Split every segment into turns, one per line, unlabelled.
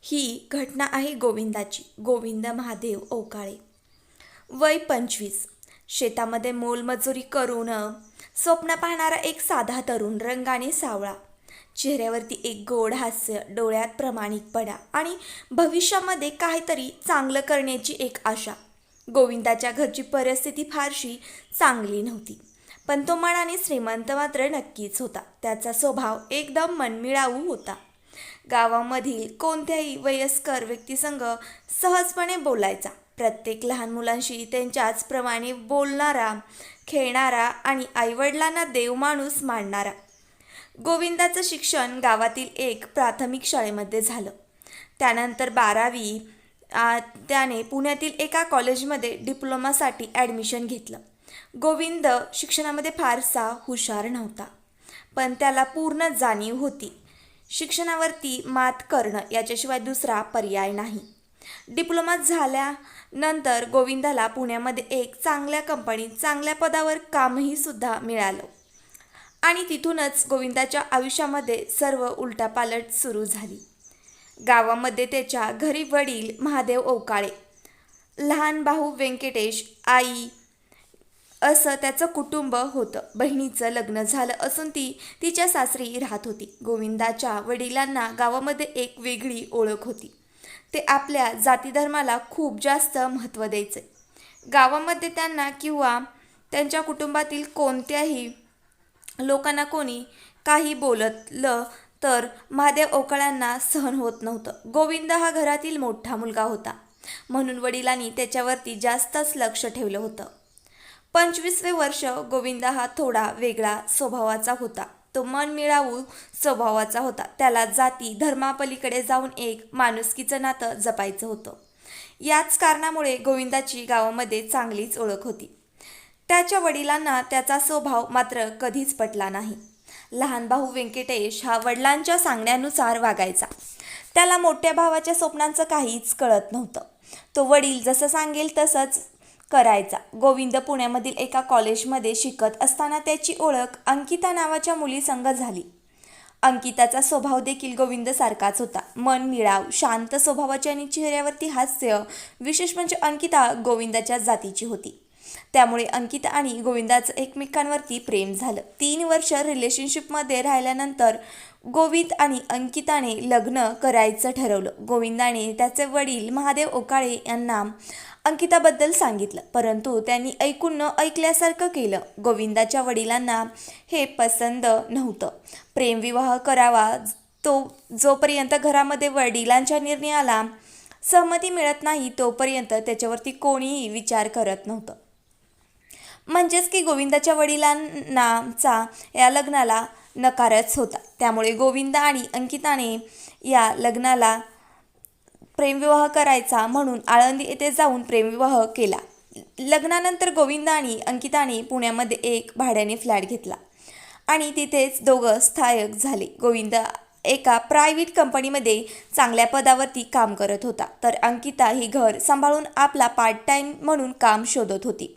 ही घटना आहे गोविंदाची. गोविंद महादेव ओकाळे. वय 25. शेतामध्ये मोलमजुरी करून स्वप्न पाहणारा एक साधा तरुण, रंगाने सावळा. चेहऱ्यावरती एक गोड हास्य, डोळ्यात प्रामाणिकपणा आणि भविष्यामध्ये काहीतरी चांगलं करण्याची एक आशा. गोविंदाच्या घरची परिस्थिती फारशी चांगली नव्हती, पण तो मनाने श्रीमंत मात्र नक्कीच होता. त्याचा स्वभाव एकदम मनमिळावू होता. गावामधील कोणत्याही वयस्कर व्यक्तीसंग सहजपणे बोलायचा. प्रत्येक लहान मुलांशी त्यांच्याच प्रमाणे बोलणारा, खेळणारा आणि आईवडिलांना देवमाणूस मानणारा. गोविंदाचं शिक्षण गावातील एक प्राथमिक शाळेमध्ये झालं. त्यानंतर 12वी त्याने पुण्यातील एका कॉलेजमध्ये डिप्लोमासाठी ॲडमिशन घेतलं. गोविंद शिक्षणामध्ये फारसा हुशार नव्हता, पण त्याला पूर्ण जाणीव होती. शिक्षणावरती मात करणं याच्याशिवाय दुसरा पर्याय नाही. डिप्लोमा झाल्यानंतर गोविंदाला पुण्यामध्ये एक चांगल्या कंपनीत चांगल्या पदावर कामही सुद्धा मिळालं आणि तिथूनच गोविंदाच्या आयुष्यामध्ये सर्व उलटापालट सुरू झाली. गावामध्ये त्याच्या घरी वडील महादेव ओकाळे, लहान भाऊ व्यंकटेश, आई असं त्याचं कुटुंब होतं. बहिणीचं लग्न झालं असून ती तिच्या सासरी राहत होती. गोविंदाच्या वडिलांना गावामध्ये एक वेगळी ओळख होती. ते आपल्या जातीधर्माला खूप जास्त महत्त्व द्यायचे. गावामध्ये त्यांना किंवा त्यांच्या कुटुंबातील कोणत्याही लोकांना कोणी काही बोललं तर महादेव ओकाळ्यांना सहन होत नव्हतं. गोविंद हा घरातील मोठा मुलगा होता, म्हणून वडिलांनी त्याच्यावरती जास्तच लक्ष ठेवलं होतं. 25वे वर्ष गोविंद हा थोडा वेगळा स्वभावाचा होता. तो मनमिळावू स्वभावाचा होता. त्याला जाती धर्मापलीकडे जाऊन एक माणुसकीचं नातं जपायचं होतं. याच कारणामुळे गोविंदाची गावामध्ये चांगलीच ओळख होती. त्याच्या वडिलांना त्याचा स्वभाव मात्र कधीच पटला नाही. लहान भाऊ व्यंकटेश हा वडिलांच्या सांगण्यानुसार वागायचा. त्याला मोठ्या भावाच्या स्वप्नांचं काहीच कळत नव्हतं. तो वडील जसं सांगेल तसंच करायचा. गोविंद पुण्यामधील एका कॉलेजमध्ये शिकत असताना त्याची ओळख अंकिता नावाच्या मुलीसंग झाली. अंकिताचा स्वभाव देखील गोविंदसारखाच होता. मनमिळाव, शांत स्वभावाची आणि चेहऱ्यावरती हास्य. विशेष म्हणजे अंकिता गोविंदाच्या जातीची होती. त्यामुळे अंकिता आणि गोविंदाचं एकमेकांवरती प्रेम झालं. 3 वर्ष रिलेशनशिपमध्ये राहिल्यानंतर गोविंद आणि अंकिताने लग्न करायचं ठरवलं. गोविंदाने त्याचे वडील महादेव ओकाळे यांना अंकिताबद्दल सांगितलं, परंतु त्यांनी ऐकून न ऐकल्यासारखं केलं. गोविंदाच्या वडिलांना हे पसंत नव्हतं. प्रेमविवाह करावा जोपर्यंत घरामध्ये वडिलांच्या निर्णयाला सहमती मिळत नाही तोपर्यंत त्याच्यावरती कोणीही विचार करत नव्हतं. म्हणजेच की गोविंदाच्या वडिलांनाचा या लग्नाला नकारच होता. त्यामुळे गोविंद आणि अंकिताने या लग्नाला प्रेमविवाह करायचा म्हणून आळंदी येथे जाऊन प्रेमविवाह केला. लग्नानंतर गोविंद आणि अंकिताने पुण्यामध्ये एक भाड्याने फ्लॅट घेतला आणि तिथेच दोघं स्थायिक झाले. गोविंद एका प्रायव्हेट कंपनीमध्ये चांगल्या पदावरती काम करत होता, तर अंकिता ही घर सांभाळून आपला पार्ट टाइम म्हणून काम शोधत होती.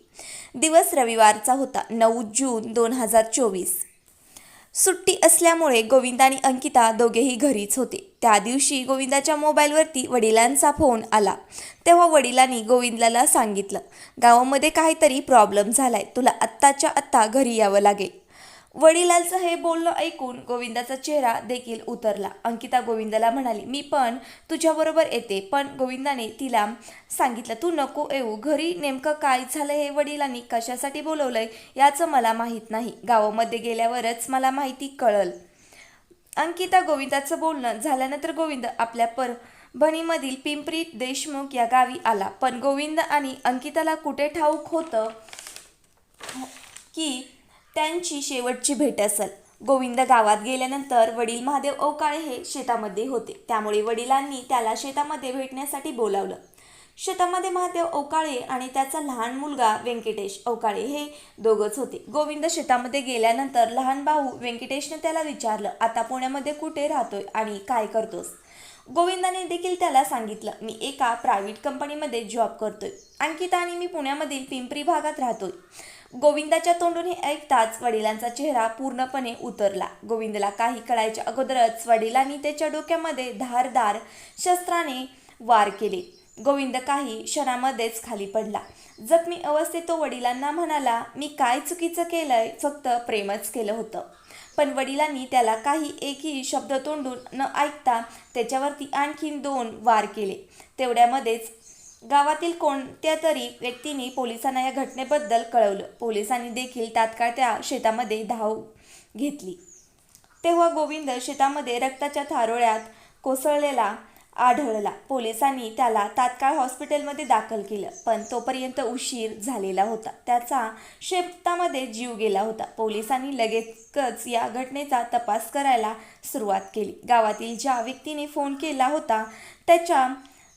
दिवस रविवारचा होता, 9 जून 2024. सुट्टी असल्यामुळे गोविंद आणि अंकिता दोघेही घरीच होते. त्या दिवशी गोविंदाच्या मोबाईलवरती वडिलांचा फोन आला. तेव्हा वडिलांनी गोविंदाला सांगितलं, गावामध्ये काहीतरी प्रॉब्लेम झालाय, तुला आत्ताच्या आत्ता घरी यावं लागेल. वडिलांचं हे बोलणं ऐकून गोविंदाचा चेहरा देखील उतरला. अंकिता गोविंदाला म्हणाली, मी पण तुझ्याबरोबर येते. पण गोविंदाने तिला सांगितलं, तू नको येऊ. घरी नेमकं काय झालं हे वडिलांनी कशासाठी बोलवलंय याचं मला माहीत नाही. गावामध्ये गेल्यावरच मला माहिती कळल. अंकिता गोविंदाचं बोलणं झाल्यानंतर गोविंद आपल्या परभणीमधील पिंपरी देशमुख या गावी आला. पण गोविंद आणि अंकिताला कुठे ठाऊक होतं की त्यांची शेवटची भेट असेल. गोविंद गावात गेल्यानंतर वडील महादेव ओकाळे हे शेतामध्ये होते. त्यामुळे वडिलांनी त्याला शेतामध्ये भेटण्यासाठी बोलावलं. शेतामध्ये महादेव ओकाळे आणि त्याचा लहान मुलगा व्यंकटेश ओकाळे हे दोघंच होते. गोविंद शेतामध्ये गेल्यानंतर लहान भाऊ व्यंकटेशने त्याला विचारलं, आता पुण्यामध्ये कुठे राहतोय आणि काय करतोस? गोविंदाने देखील त्याला सांगितलं, मी एका प्रायव्हेट कंपनीमध्ये जॉब करतोय. अंकिता आणि मी पुण्यामधील पिंपरी भागात राहतोय. गोविंदाच्या तोंडून हे ऐकताच वडिलांचा चेहरा पूर्णपणे उतरला. गोविंदला काही कळायच्या अगोदरच वडिलांनी त्याच्या डोक्यामध्ये धारदार शस्त्राने वार केले. गोविंद काही क्षणामध्येच खाली पडला. जखमी अवस्थेत तो वडिलांना म्हणाला, मी काय चुकीचं केलंय? फक्त प्रेमच केलं होतं. पण वडिलांनी त्याला एकही शब्द तोंडून न ऐकता त्याच्यावरती आणखीन 2 वार केले. तेवढ्यामध्येच गावातील कोणत्या तरी व्यक्तीने पोलिसांना या घटनेबद्दल कळवलं. पोलिसांनी देखील तात्काळ त्या शेतामध्ये धाव घेतली. तेव्हा गोविंद शेतामध्ये रक्ताच्या थारोळ्यात कोसळलेला आढळला. पोलिसांनी त्याला तात्काळ हॉस्पिटलमध्ये दाखल केलं, पण तोपर्यंत उशीर झालेला होता. त्याचा शेतामध्ये जीव गेला होता. पोलिसांनी लगेचच या घटनेचा तपास करायला सुरुवात केली. गावातील ज्या व्यक्तीने फोन केला होता त्याचा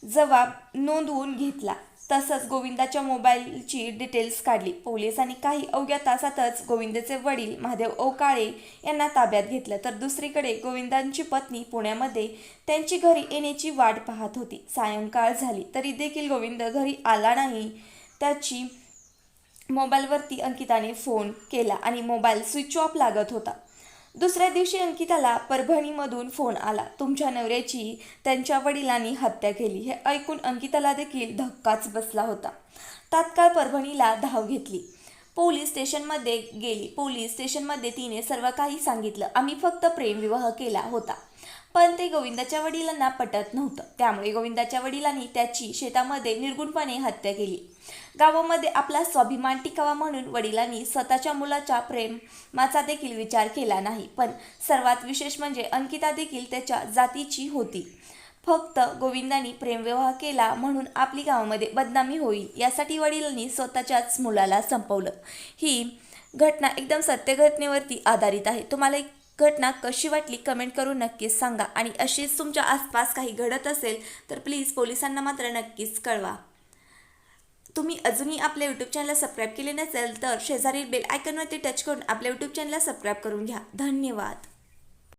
जबाब नोंदवून घेतला. तसंच गोविंदाच्या मोबाईलची डिटेल्स काढली. पोलिसांनी काही अवघ्या तासातच गोविंदाचे वडील महादेव ओकाळे यांना ताब्यात घेतलं. तर दुसरीकडे गोविंदांची पत्नी पुण्यामध्ये त्यांची घरी येण्याची वाट पाहत होती. सायंकाळ झाली तरी देखील गोविंद घरी आला नाही. त्याची मोबाईलवरती अंकिताने फोन केला आणि मोबाईल स्विच ऑफ लागत होता. दुसऱ्या दिवशी अंकिताला परभणीमधून फोन आला. तुमच्या नवऱ्याची त्यांच्या वडिलांनी हत्या केली. हे ऐकून अंकिताला देखील धक्काच बसला होता. तात्काळ परभणीला धाव घेतली. पोलीस स्टेशनमध्ये गेली. पोलीस स्टेशनमध्ये तिने सर्व काही सांगितलं. आम्ही फक्त प्रेमविवाह केला होता, पण ते गोविंदाच्या वडिलांना पटत नव्हतं. त्यामुळे गोविंदाच्या वडिलांनी त्याची शेतामध्ये निर्गुणपणे हत्या केली. गावामध्ये आपला स्वाभिमान टिकावा म्हणून वडिलांनी स्वतःच्या मुलाच्या प्रेमाचा देखील विचार केला नाही. पण सर्वात विशेष म्हणजे अंकिता देखील त्याच्या जातीची होती. फक्त गोविंदांनी प्रेमविवाह केला म्हणून आपली गावामध्ये बदनामी होईल यासाठी वडिलांनी स्वतःच्याच मुलाला संपवलं. ही घटना एकदम सत्य घटनेवरती आधारित आहे. तुम्हाला घटना कशी वाटली कमेंट करून नक्कीच सांगा. आणि अशीच तुमच्या आसपास काही घडत असेल तर प्लीज पोलिसांना मात्र नक्कीच कळवा. तुम्ही अजूनही आपल्या यूट्यूब चॅनलला सबस्क्राईब केले नसेल तर शेजारील बेल आयकॉनवरती टच करून आपल्या यूट्यूब चॅनलला सबस्क्राईब करून घ्या. धन्यवाद.